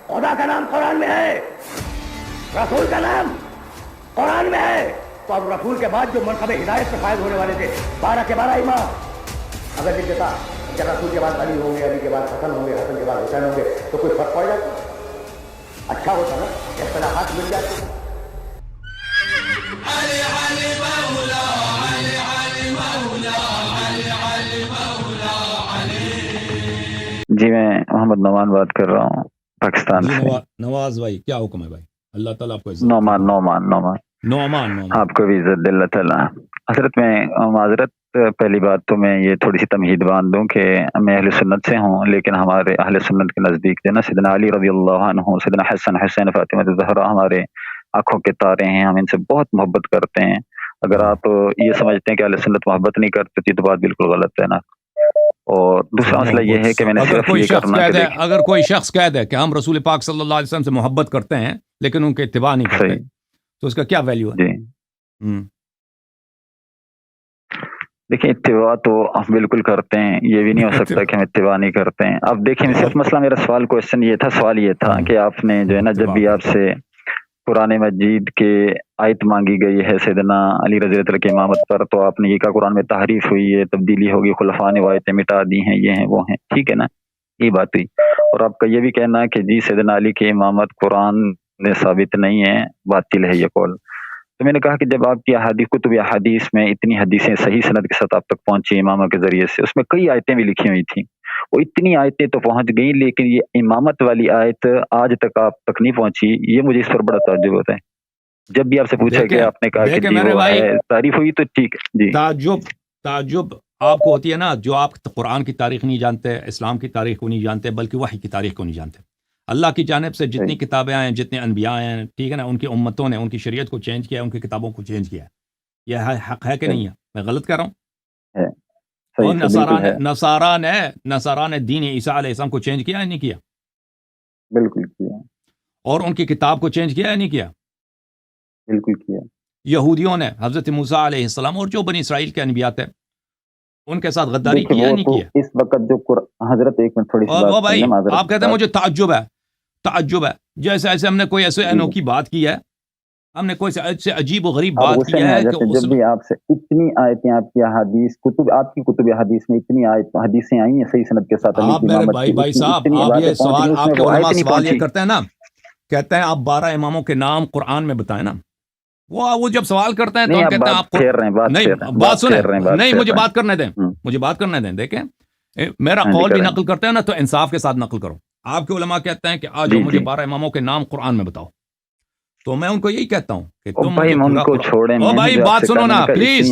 خدا کا نام قرآن میں ہے، رسول کا نام قرآن میں ہے. تو اب رسول کے بعد جو منصب ہدایت سے فائز ہونے والے تھے 12 کے 12 امام، اگر یہ کہتا کہ رسول کے بعد علی ہوں گے، علی کے بعد حسن ہوں گے، حسن کے بعد حسین ہوں گے، تو کوئی فرق پڑ جاتا؟ اچھا ہوتا نا، اصطلاحات مل جاتی. جی میں محمد نعمان بات کر رہا ہوں پاکستان سے. نواز بھائی کیا حکم ہے بھائی؟ اللہ تعالیٰ آپ کو عزت. نعمان آپ کو بھی عزت دے اللہ تعالیٰ. حضرت میں معذرت، پہلی بات تو میں یہ تھوڑی سی تمہید باندھ دوں کہ میں اہل سنت سے ہوں، لیکن ہمارے اہل سنت کے نزدیک جو ہے نا سیدنا علی رضی اللہ عنہ، سیدنا حسن حسین فاطمہ زہرا ہمارے آنکھوں کے تارے ہیں، ہم ان سے بہت محبت کرتے ہیں. اگر آپ یہ سمجھتے ہیں کہ اہل سنت محبت نہیں کرتے تھی تو بات بالکل غلط ہے نا. اور دوسرا مسئلہ یہ ہے کہ میں نے صرف یہ کرنا کہ اگر کوئی شخص کہہ دے کہ ہم رسول پاک صلی اللہ علیہ وسلم سے محبت کرتے ہیں لیکن ان کے اتباع نہیں کرتے تو اس کا کیا ویلیو ہے؟ جی دیکھیں، اتباع تو ہم بالکل کرتے ہیں، یہ بھی نہیں ہو سکتا کہ ہم اتباع نہیں کرتے ہیں. اب دیکھیں صرف مسئلہ میرا سوال یہ تھا کہ آپ نے جو ہے نا جب بھی آپ سے قرآن مجید کے آیت مانگی گئی ہے سیدنا علی رضی اللہ عنہ کی امامت پر، تو آپ نے یہ کہا قرآن میں تحریف ہوئی ہے، تبدیلی ہوگی، خلفاء نے وہ آیتیں مٹا دی ہیں، یہ ہیں وہ ہیں. ٹھیک ہے نا، یہ بات ہوئی. اور آپ کا یہ بھی کہنا ہے کہ جی سیدنا علی کی امامت قرآن میں ثابت نہیں ہے، باطل ہے یہ قول. تو میں نے کہا کہ جب آپ کی احادیث کتب احادیث میں اتنی حدیثیں صحیح سند کے ساتھ آپ تک پہنچی امامہ کے ذریعے سے، اس میں کئی آیتیں بھی لکھی ہوئی تھیں، وہ اتنی آیتیں تو پہنچ گئیں، لیکن یہ امامت والی آیت آج تک آپ تک نہیں پہنچی. یہ مجھے اس پر بڑا تعجب ہوتا ہے. جب بھی آپ سے پوچھا کہ آپ نے کہا کہ جی وہ ہے تعریف ہوئی تو ٹھیک ہے. جی تعجب آپ کو ہوتی ہے نا جو آپ قرآن کی تاریخ نہیں جانتے، اسلام کی تاریخ کو نہیں جانتے، بلکہ وحی کی تاریخ کو نہیں جانتے. اللہ کی جانب سے جتنی کتابیں آئیں، جتنے انبیاء ہیں، ٹھیک ہے نا، ان کی امتوں نے ان کی شریعت کو چینج کیا، ان کی کتابوں کو چینج کیا. یہ حق ہے کہ نہیں ہے؟ میں غلط کہہ رہا ہوں؟ اور نصارہ نے دین عیسیٰ علیہ السلام کو چینج کیا یا نہیں کیا؟ بالکل کیا. اور ان کی کتاب کو چینج کیا یا نہیں کیا؟ بالکل کیا. یہودیوں نے حضرت موسیٰ علیہ السلام اور جو بنی اسرائیل کے انبیاء تھے ان کے ساتھ غداری کیا یا نہیں کیا؟ اس وقت جو حضرت ایک منٹ تھوڑی سی بات بھائی آپ کہتے ہیں مجھے تعجب ہے، جیسے ایسے ہم نے کوئی ایسے انوکھی بات کی ہے، ہم نے کوئی ایسے عجیب و غریب بات کی ہے کہ جب بھی آپ سے اتنی آیتیں آپ کی احادیث آپ کی کتب حدیث میں اتنی حدیثیں آئی ہیں صحیح سند کے ساتھ. آپ میرے بھائی صاحب، آپ یہ سوال آپ کے علماء سوال یہ کرتے ہیں نا، کہتے ہیں آپ 12 اماموں کے نام قرآن میں بتائیں نا. وہ جب سوال کرتے ہیں تو ہم کہتے ہیں آپ نہیں بات سنیں، نہیں مجھے بات کرنے دیں. دیکھیں میرا قول بھی نقل کرتے ہیں نا تو انصاف کے ساتھ نقل کرو. آپ کے علماء کہتے ہیں کہ آج مجھے 12 اماموں کے نام قرآن میں بتاؤ، تو میں ان کو یہی کہتا ہوں کہ تم مجھے بھائی بات سنو نا، پلیز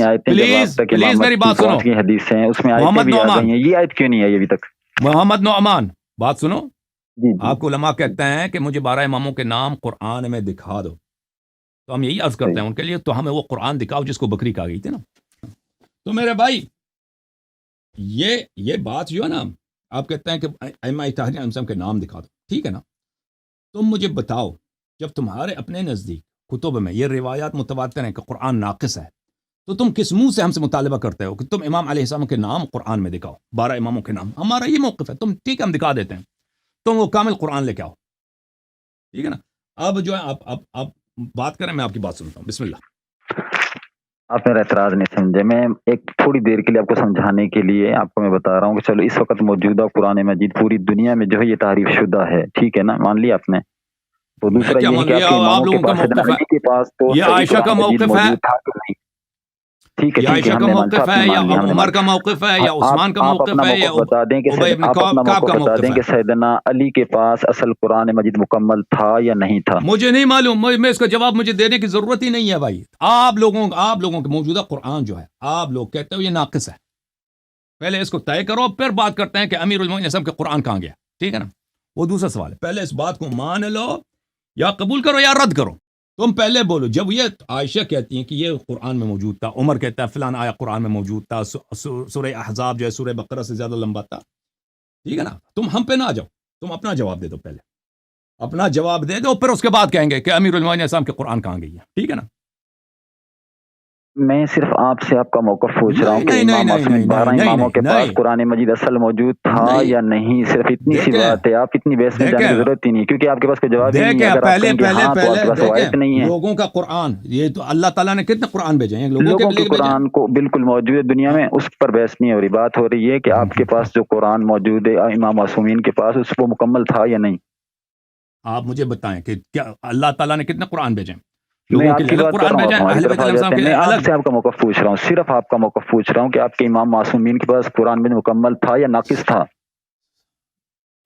میری بات سنو. محمد نعمان، یہ آیت کیوں نہیں ہے ابھی تک؟ محمد نعمان بات سنو. آپ کو علماء کہتے ہیں کہ مجھے 12 اماموں کے نام قرآن میں دکھا دو، تو ہم یہی عرض کرتے ہیں ان کے لیے تو ہمیں وہ قرآن دکھاؤ جس کو بکری کہا گئی تھی نا. تو میرے بھائی یہ بات جو ہے نا، آپ کہتے ہیں کہ ائمہ طاہرین کے نام دکھا دو، ٹھیک ہے نا. تم مجھے بتاؤ جب تمہارے اپنے نزدیک کتب میں یہ روایات متواتر ہیں کہ قرآن ناقص ہے، تو تم کس منہ سے ہم سے مطالبہ کرتے ہو کہ تم امام علیہ السلام کے نام قرآن میں دکھاؤ، 12 اماموں کے نام؟ ہمارا یہ موقف ہے. تم ٹھیک ہے ہم دکھا دیتے ہیں، تم وہ کامل قرآن لے کے آؤ، ٹھیک ہے نا. اب جو ہے آپ بات کریں، میں آپ کی بات سنتا ہوں. بسم اللہ. آپ میرا اعتراض نہیں سمجھے. میں ایک تھوڑی دیر کے لیے آپ کو سمجھانے کے لیے آپ کو میں بتا رہا ہوں کہ چلو اس وقت موجودہ قرآن مجید پوری دنیا میں جو ہے یہ تعریف شدہ ہے، ٹھیک ہے نا، مان لیا آپ نے. تو دوسرا یہ ہے کہ آپ کے اماموں کے پاس سیدنا علی کے پاس تو یہ عائشہ کا موقف ہے، ٹھیک ہے یہ عائشہ کا موقف ہے یا عمر کا موقف ہے یا عثمان کا موقف ہے یا بتا دیں کہ بتا دیں کہ سیدنا علی کے پاس اصل قرآن مجید مکمل تھا یا نہیں تھا. مجھے نہیں معلوم، میں اس کا جواب مجھے دینے کی ضرورت ہی نہیں ہے بھائی. آپ لوگوں کے موجودہ قرآن جو ہے آپ لوگ کہتے ہو یہ ناقص ہے. پہلے اس کو طے کرو، پھر بات کرتے ہیں کہ امیر المومنین صاحب کے قرآن کہاں گیا، ٹھیک ہے نا. وہ دوسرا سوال ہے. پہلے اس بات کو مان لو، یا قبول کرو یا رد کرو. تم پہلے بولو. جب یہ عائشہ کہتی ہیں کہ یہ قرآن میں موجود تھا، عمر کہتا ہے فلان آیا قرآن میں موجود تھا، سورہ احزاب جو ہے سورہ بقرہ سے زیادہ لمبا تھا، ٹھیک ہے نا. تم ہم پہ نہ آ جاؤ، تم اپنا جواب دے دو. پہلے اپنا جواب دے دو، پھر اس کے بعد کہیں گے کہ امیر المومنین صاحب کے قرآن کہاں گئی ہے، ٹھیک ہے نا. میں صرف آپ سے آپ کا موقف پوچھ رہا ہوں کہ نہیں امام نہیں معصوم نہیں 12 نہیں اماموں کے پاس نہیں قرآن مجید اصل موجود تھا نہیں، یا نہیں، صرف اتنی سی دیکھیں بات ہے، آپ اتنی بحث میں جانے کی دیکھیں ضرورت ہی نہیں، کیونکہ آپ کے پاس کوئی جواب ہی نہیں ہے۔ دیکھیں اگر آپ پہلے کہیں گے پہلے ہاں تو آپ پہلے کے پاس روایت دیکھیں نہیں ہے۔ لوگوں کا قرآن، یہ تو اللہ تعالیٰ نے کتنے قرآن بھیجے ہیں، لوگوں کے لوگوں بھی کے لے بھیجے ہیں۔ قرآن کو بالکل موجود ہے دنیا میں، اس پر بحث نہیں ہو رہی، بات ہو رہی ہے کہ آپ کے پاس جو قرآن موجود ہے امام معصومین کے پاس، اس کو مکمل تھا یا نہیں۔ آپ مجھے بتائیں کہ کیا اللہ تعالیٰ نے کتنے قرآن بھیجے ہیں؟ میں لوگوں کے آپ لیے کی الگ بات کر قرآن رہا ہوں، بھیجے آپ ہیں، ہماری اہل طرف بیت آ علیہ السلام جاتے ہیں۔ کے میں آپ الگ۔ سے آپ کا موقف پوچھ رہا ہوں، صرف آپ کا موقف پوچھ رہا ہوں کہ آپ کے امام معصومین کے پاس قرآن میں مکمل تھا یا ناقص تھا۔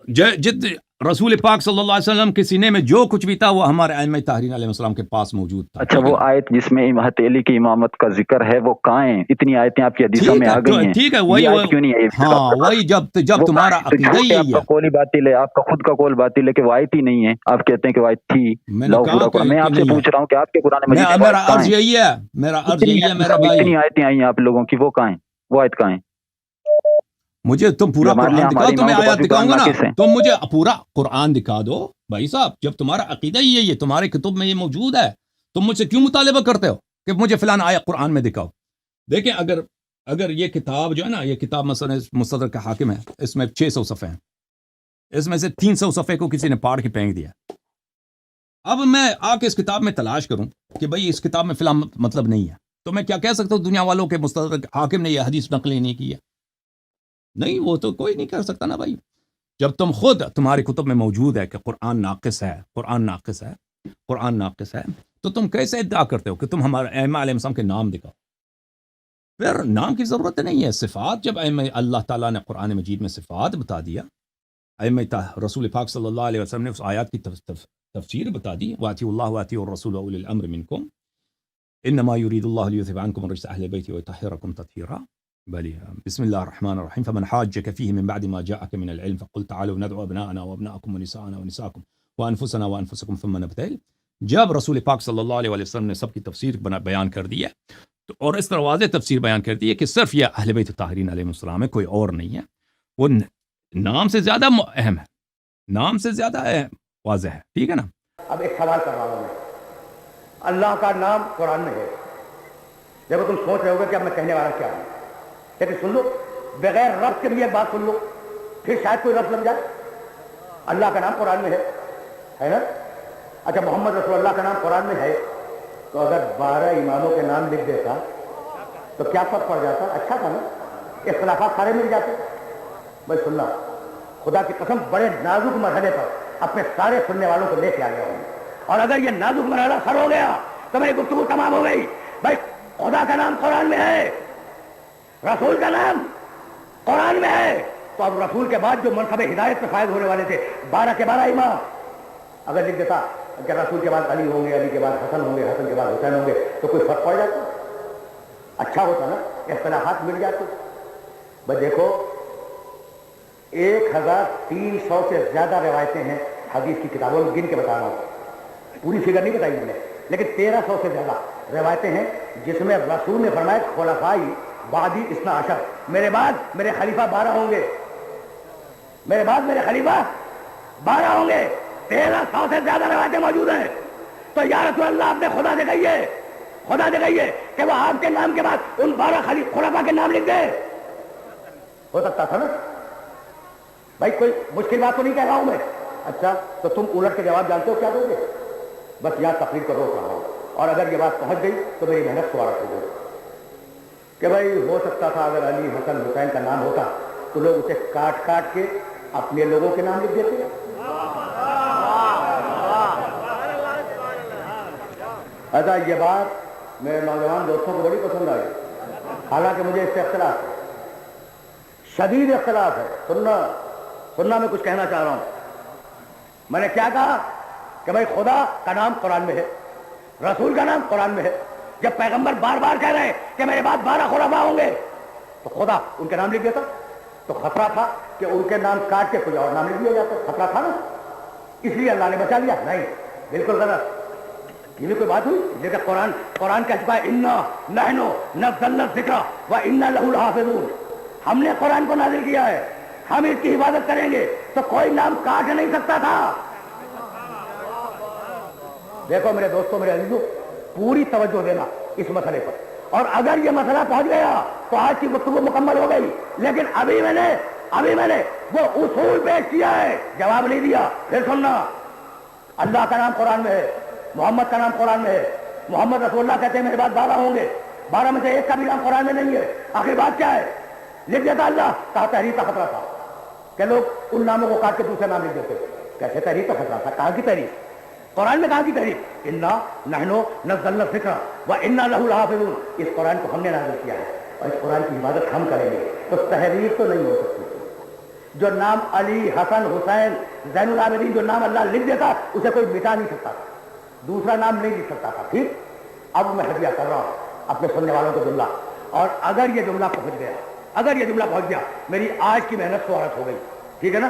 جت رسول پاک صلی اللہ علیہ وسلم کے سینے میں جو کچھ بھی تھا وہ ہمارے ائمہ طاہرین علیہ السلام کے پاس موجود تھا۔ اچھا، ٹھیک ہے وہ نا؟ آیت جس میں حضرت علی کی امامت کا ذکر ہے وہ کہاں ہے؟ اتنی آیتیں آپ کی حدیثوں ٹھیک میں ہے آ گئی ہیں، ٹھیک ہے، یہ آیت کیوں نہیں ہے ابھی تک آپ ہاں کے پاس؟ وہی جب وہ کہاں تمہارا ہے؟ تو عقیدہ جھوٹ ہے، یہی آپ کا ہے۔ قول ہی باطل ہے، آپ کا خود کا قول باطل ہے کہ وہ آیت ہی نہیں ہے، آپ کہتے ہیں کہ وہ آیت تھی۔ میں نے لاؤ کہا پورا قرآن، میں کہ آپ سے نہیں ہے، پوچھ رہا ہوں کہ آپ کے قرآن مجید میں وہ میرا آیت کہاں عرض ہے؟ یہی ہے، میرا عرض اتنی یہی ہے میرے بھائی۔ اتنی آیتیں آئی ہیں آپ لوگوں کی، وہ کہاں ہیں؟ وہ آیت کہاں ہیں؟ مجھے تم پورا جو مان لیں قرآن دکھاؤ ہمارے تو میں اماموں کے پاس آیات بھی قرآن دکھاؤں گا نا، ناقص ہے۔ تم مجھے پورا قرآن دکھا دو بھائی صاحب، جب تمہارا عقیدہ ہی یہی ہے، تمہارے کتب میں یہ موجود ہے، تم مجھ سے کیوں مطالبہ کرتے ہو کہ مجھے فلاں آیت قرآن میں دکھاؤ؟ دیکھیں اگر یہ کتاب جو ہے نا، یہ کتاب مثلا مستدرک حاکم ہے، اس میں 600 صفحے ہیں، اس میں سے 300 صفحے کو کسی نے پاڑ کے پھینک دیا۔ اب میں آ کے اس کتاب میں تلاش کروں کہ بھئی اس کتاب میں فلاں مطلب نہیں ہے، تو میں کیا کہہ سکتا ہوں دنیا والوں کے مستدرک حاکم نے یہ حدیث نقل نہیں کی ہے؟ نہیں، وہ تو کوئی نہیں کر سکتا نا بھائی۔ جب تم خود تمہاری کتب میں موجود ہے کہ قرآن ناقص ہے، قرآن ناقص ہے، قرآن ناقص ہے، تو تم کیسے ادعا کرتے ہو کہ تم ہمارے ائمہ علیہ السلام کے نام دکھاؤ؟ پھر نام کی ضرورت نہیں ہے، صفات جب ائمہ اللہ تعالیٰ نے قرآن مجید میں صفات بتا دیا، رسول پاک صلی اللہ علیہ وسلم نے اس آیات کی تفسیر بتا دی، وَأَطِیعُوا اللَّهَ وَأَطِیعُوا الرَّسُولَ وَأُولِي الْأَمْرِ مِنْکُمْ إِنَّمَا يُرِیدُ اللَّهُ لِیُذْهِبَ عَنْکُمْ الرِّجْسَ أَهْلَ الْبَیْتِ وَیُطَہِّرَکُمْ تَطْہِیرًا۔ بسم الله الرحمن الرحیم، فمن حاجك فيه من بعد ما جاءك من العلم فقل تعالوا ندعو ابناءنا وابناءكم ونساءنا ونساءكم وانفسنا وانفسكم ثم نبتهل۔ جب رسول پاک صلی اللہ علیہ وسلم نے سب کی تفسیر بیان کر دی ہے تو، اور اس طرح واضح تفسیر بیان کر دی ہے کہ صرف یہ اہل بیت طاہرین علیہ السلام ہے، کوئی اور نہیں ہے، وہ نام سے زیادہ اہم ہے، نام سے زیادہ واضح ہے۔ ٹھیک ہے نا؟ اب ایک سوال کر رہا ہوں میں، اللہ کا نام قرآن میں ہے، دیکھو تم سوچ رہے ہوگے کہ اب میں کہنے والا کیا ہوں، لیکن سن لو، بغیر رب کے بھی ایک بات سن لو، پھر شاید کوئی رب لگ جائے۔ اللہ کا نام قرآن میں ہے نا؟ اچھا، محمد رسول اللہ کا نام قرآن میں ہے، تو اگر 12 اماموں کے نام لکھ دیتا تو کیا فرق پڑ جاتا؟ اچھا تھا نا، اختلافات سارے مل جاتے۔ بھائی سننا، خدا کی قسم بڑے نازک مرحلے پر اپنے سارے سننے والوں کو لے کے آ گیا ہوں، اور اگر یہ نازک مرحلہ سر ہو گیا تو میری گفتگو تمام ہو گئی۔ بھائی خدا کا نام قرآن میں ہے، رسول کا نام قرآن میں ہے، تو اب رسول کے بعد جو منصب ہدایت پہ فائز ہونے والے تھے 12 کے 12 امام، اگر لکھ دیتا کہ رسول کے بعد علی ہوں گے، علی کے بعد حسن ہوں گے، حسن کے بعد حسین ہوں گے، تو کوئی فرق پڑ جاتا؟ اچھا ہوتا نا، اختلافات مل جاتے۔ بس دیکھو 1300 سے زیادہ روایتیں ہیں حدیث کی کتابوں میں، گن کے بتا رہا ہوں، پوری فگر نہیں بتائی میں نے، لیکن 1300 سے زیادہ روایتیں ہیں جس میں رسول نے فرمایا خلفائی بعدی 12، میرے بعد میرے خلیفہ 12 ہوں گے، میرے بعد میرے خلیفہ 12 ہوں گے۔ 1300 سے زیادہ روایتیں موجود ہیں، تو یا رسول اللہ آپ نے خدا سے کہیے، خدا سے کہیے کہ وہ آپ کے نام کے بعد ان 12 خلفاء کے نام لکھ دے۔ ہو سکتا تھا نا بھائی، کوئی مشکل بات تو نہیں کہہ رہا ہوں میں۔ اچھا، تو تم الٹ کے جواب جانتے ہو کیا دو گے؟ بس یہاں تقریر کو روک رہا ہوں، اور اگر یہ بات پہنچ گئی تو میری محنت سوارت ہو گئی کہ بھائی ہو سکتا تھا اگر علی حسن حسین کا نام ہوتا تو لوگ اسے کاٹ کاٹ کے اپنے لوگوں کے نام لکھ دیتے۔ ایسا یہ بات میرے نوجوان دوستوں کو بڑی پسند آئی، حالانکہ مجھے اس سے اختلاف ہے، شدید اختلاف ہے۔ سننا میں کچھ کہنا چاہ رہا ہوں۔ میں نے کیا کہا کہ بھائی خدا کا نام قرآن میں ہے، رسول کا نام قرآن میں ہے۔ جب پیغمبر بار بار کہہ رہے ہیں کہ میرے بعد 12 خلفاء ہوں گے، تو خدا ان کے نام لکھ دیتا، تو خطرہ تھا کہ ان کے نام کاٹ کے کوئی اور نام لکھ دیا جاتا، خطرہ تھا نا، اس لیے اللہ نے بچا لیا۔ نہیں، بالکل غلط، یہ بھی کوئی بات ہوئی؟ لیکن قرآن کہتا ہے انا نحن نزلنا الذکر وانا لہ لحافظون، ہم نے قرآن کو نازل کیا ہے، ہم اس کی حفاظت کریں گے، تو کوئی نام کاٹ نہیں سکتا تھا۔ دیکھو میرے دوستوں، میرے عزیزوں، پوری توجہ دینا اس مسئلے پر۔ اور اگر یہ مسئلہ پہنچ گیا تو آج کی گفتگو مکمل ہو گئی، لیکن ابھی میں نے وہ اصول پیش کیا ہے، جواب نہیں دیا۔ پھر سننا، اللہ کا نام قرآن میں ہے، محمد کا نام قرآن میں ہے، محمد رسول اللہ کہتے ہیں میرے بعد 12 ہوں گے، 12 میں سے ایک کا بھی نام قرآن میں نہیں ہے۔ آخر بات کیا ہے؟ لکھ دیتا اللہ، کہا تحریف کا خطرہ تھا کہ لوگ ان ناموں کو کاٹ کے دوسرے نام لکھ دیتے۔ کیسے تحریف کا خطرہ تھا؟ کہاں کی تحریف؟ قرآن میں کہاں کی تحریف؟ انا نحن نزلنا الذکر وانا لہ لحافظون، اس قرآن کو ہم نے نازل کیا ہے اور اس قرآن کی حفاظت ہم کریں گے۔ تو تحریف تو نہیں ہو سکتی۔ جو نام علی، حسن، حسین، زین العابدین جو نام اللہ لکھ دیتا اسے کوئی مٹا نہیں سکتا تھا، دوسرا نام نہیں لکھ سکتا تھا۔ ٹھیک، اب میں ہدیہ کر رہا ہوں اپنے سننے والوں کو جملہ، اور اگر یہ جملہ پہنچ گیا، میری آج کی محنت سوارت ہو گئی، ٹھیک ہے نا؟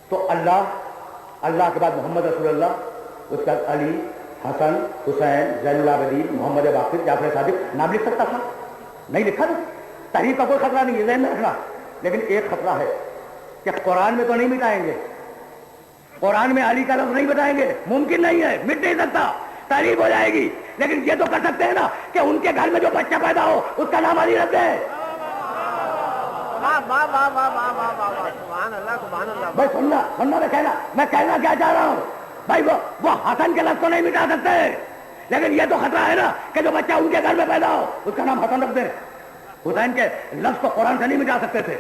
تو اللہ کے بعد محمد رسول اللہ، اس کے بعد علی، حسن، حسین، زین العابدین، محمد باقر، جعفر صادق نام لکھ سکتا تھا؟ نہیں لکھا نا۔ تحریف کا کوئی خطرہ نہیں ہے، ذہن میں رکھنا۔ لیکن ایک خطرہ ہے کہ قرآن میں تو نہیں مٹائیں گے، قرآن میں علی کا لفظ نہیں بتائیں گے، ممکن نہیں ہے، مٹ نہیں سکتا، تحریف ہو جائے گی۔ لیکن یہ تو کر سکتے ہیں نا کہ ان کے گھر میں جو بچہ پیدا ہو اس کا نام علی رکھ دیں۔ بھائی سننا میں کہنا کیا چاہ رہا ہوں بھائی، وہ حسن کے لفظ کو نہیں مٹا سکتے، لیکن یہ تو خطرہ ہے نا کہ جو بچہ ان کے گھر میں پیدا ہو اس کا نام حسن رکھ دیں۔ حسین کے لفظ کو قرآن سے نہیں مٹا سکتے تھے،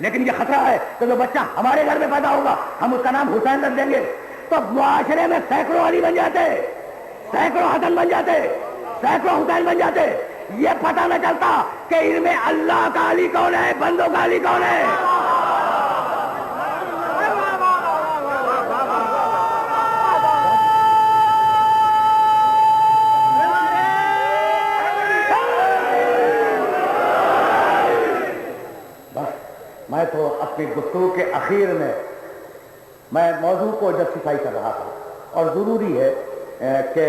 لیکن یہ خطرہ ہے کہ جو بچہ ہمارے گھر میں پیدا ہوگا ہم اس کا نام حسین رکھ دیں گے، تو معاشرے میں سینکڑوں علی بن جاتے، سینکڑوں حسن بن جاتے، سینکڑوں حسین بن جاتے، یہ پتہ نہ چلتا کہ ان میں اللہ کا علی کون ہے، بندوں کا علی کون ہے۔ میں تو اپنی گفتگو کے اخیر میں موضوع کو جسٹیفائی کر رہا تھا، اور ضروری ہے کہ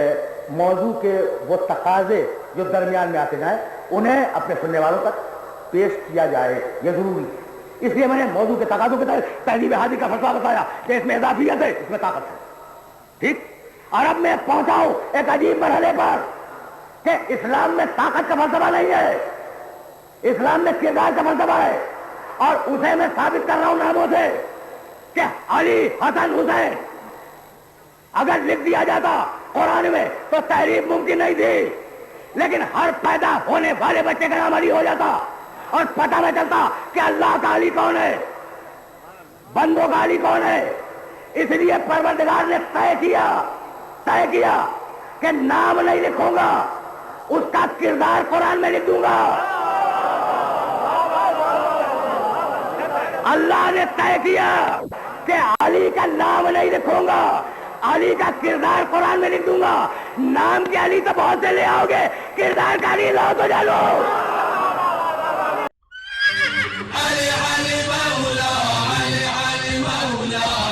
موضوع کے وہ تقاضے جو درمیان میں آتے جائیں انہیں اپنے سننے والوں تک پیش کیا جائے، یہ ضروری ہے۔ اس لیے میں نے موضوع کے تقاضوں کے تحت تہذیب ہادی کا فلسفہ بتایا کہ اس میں اضافیت ہے، اس میں طاقت ہے، ٹھیک۔ اور اب میں پہنچا ہوں ایک عجیب مرحلے پر کہ اسلام میں طاقت کا فلسفہ نہیں ہے، اسلام میں کردار کا فلسفہ ہے، اور اسے میں ثابت کر رہا ہوں ناموں سے کہ علی، حسن، حسین اگر لکھ دیا جاتا قرآن میں تو تحریف ممکن نہیں تھی، لیکن ہر پیدا ہونے والے بچے کا نام علی ہو جاتا اور پتہ نہ چلتا کہ اللہ کا علی کون ہے، بندوں کا علی کون ہے۔ اس لیے پروردگار نے طے کیا کہ نام نہیں لکھوں گا، اس کا کردار قرآن میں لکھ دوں گا۔ اللہ نے طے کیا کہ علی کا نام نہیں لکھوں گا، علی کا کردار قرآن میں لکھ دوں گا۔ نام کے علی تو بہت سے لے آؤ گے، کردار کا علی لاؤ تو جانو۔ علی علی مولا، علی علی مولا۔